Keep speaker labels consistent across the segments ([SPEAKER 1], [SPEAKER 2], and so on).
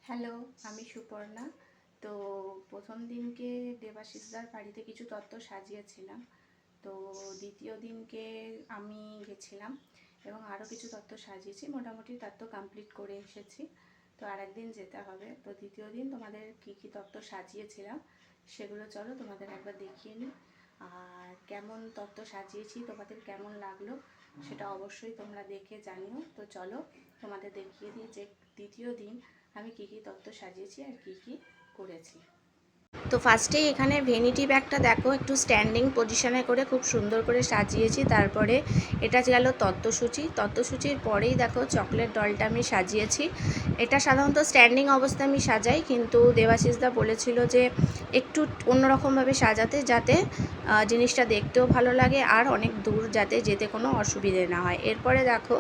[SPEAKER 1] Hello, আমি সুপর্ণা। তো প্রথম দিনকে দেবাশিসদার বাড়িতে কিছু তত্ত্ব সাজিয়েছিলাম। তো দ্বিতীয় দিনকে আমি গেছিলাম এবং আরও কিছু তত্ত্ব সাজিয়েছি, মোটামুটি তত্ত্ব কমপ্লিট করে এসেছি। তো আরেকদিন যেতে হবে। তো দ্বিতীয় দিন তোমাদের কি কি তত্ত্ব সাজিয়েছিলাম সেগুলো চলো তোমাদের একবার দেখিয়ে নিই। আর কেমন তত্ত্ব সাজিয়েছি, তোমাদের কেমন লাগলো সেটা অবশ্যই তোমরা দেখে জানিও। তো চলো তোমাদের দেখিয়ে দিই যে দ্বিতীয় দিন আমি কি কি তত্ত্ব সাজিয়েছি আর কি কি করেছি। তো ফার্স্টেই এখানে ভ্যানিটি ব্যাগটা দেখো একটু স্ট্যান্ডিং পজিশনে করে খুব সুন্দর করে সাজিয়েছি। তারপরে এটা গেল তত্ত্বসূচির পরেই দেখো চকলেট ডলটা আমি সাজিয়েছি। এটা সাধারণত স্ট্যান্ডিং অবস্থায় আমি সাজাই, কিন্তু দেবাশিসদা বলেছিল যে একটু অন্যরকমভাবে সাজাতে, যাতে জিনিসটা দেখতেও ভালো লাগে আর অনেক দূর যাতে যেতে কোনো অসুবিধে না হয়। এরপরে দেখো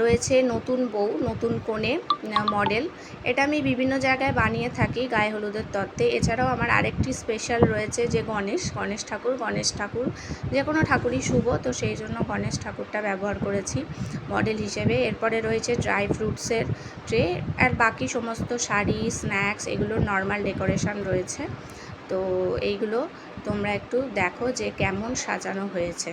[SPEAKER 1] রয়েছে নতুন বউ, নতুন কনে মডেল। এটা আমি বিভিন্ন জায়গায় বানিয়ে থাকি গায়ে হলুদের তত্ত্বে। এছাড়াও আমার আরেকটি স্পেশাল রয়েছে যে গণেশ ঠাকুর যে কোনো ঠাকুরই শুভ, তো সেই জন্য গণেশ ঠাকুরটা ব্যবহার করেছি মডেল হিসেবে। এরপরে রয়েছে ড্রাই ফ্রুটসের ট্রে, আর বাকি সমস্ত শাড়ি, স্ন্যাক্স, এগুলোর নর্মাল ডেকোরেশন রয়েছে। তো এইগুলো তোমরা একটু দেখো যে কেমন সাজানো হয়েছে।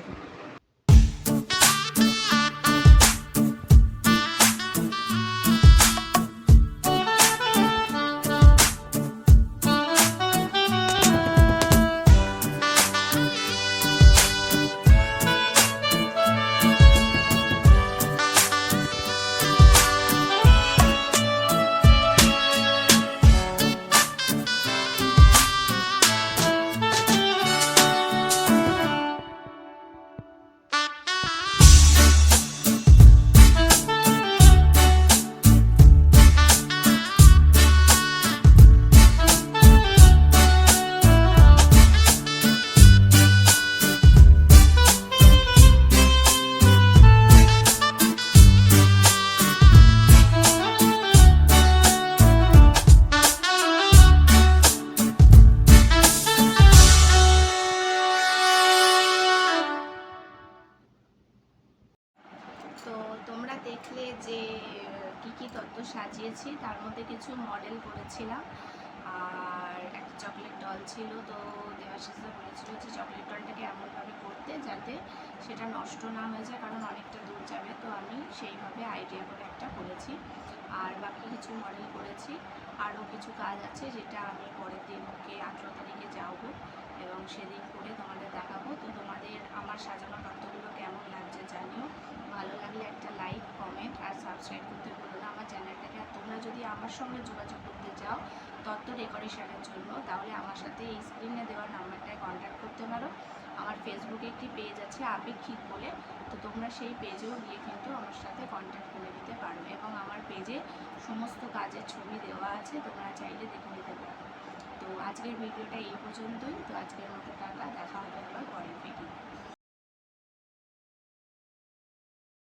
[SPEAKER 1] তো তোমরা দেখলে যে কি কি তত্ত্ব সাজিয়েছি, তার মধ্যে কিছু মডেল করেছিলাম আর একটা চকলেট ডল ছিল। তো দেবাশিসদা বলেছিল যে চকলেট ডলটাকে এমনভাবে করতে যাতে সেটা নষ্ট না হয়ে যায়, কারণ অনেকটা দূর যাবে। তো আমি সেইভাবে আইডিয়া করে একটা করেছি। আর বাকি কিছু মডেল করেছি। আরও কিছু কাজ আছে যেটা আমি পরের দিনকে 18 তারিখে যাবো এবং সেদিন করে তোমাদের দেখাবো। তো তোমাদের আমার সাজানো তত্ত্বগুলো কেমন লাগছে জানিও। ভালো লাগলে একটা লাইক, কমেন্ট আর সাবস্ক্রাইব করতে ভুলো না আমার চ্যানেলটাকে। আর তোমরা যদি আমার সঙ্গে যোগাযোগ করতে চাও তত্ত্ব ডেকোরেশনের জন্য, তাহলে আমার সাথে এই স্ক্রিনে দেওয়া নাম্বারটায় কন্ট্যাক্ট করতে পারো। আমার ফেসবুকে একটি পেজ আছে আপেক্ষিক বলে, তো তোমরা সেই পেজেও গিয়ে কিন্তু আমার সাথে কন্ট্যাক্ট করে নিতে পারো এবং আমার পেজে সমস্ত কাজের ছবি দেওয়া আছে, তোমরা চাইলে দেখে নিতে পারো। তো আজকের ভিডিওটা এই পর্যন্তই। তো আজকের মতো টাটা, দেখা হবে আবার পরের ভিডিও।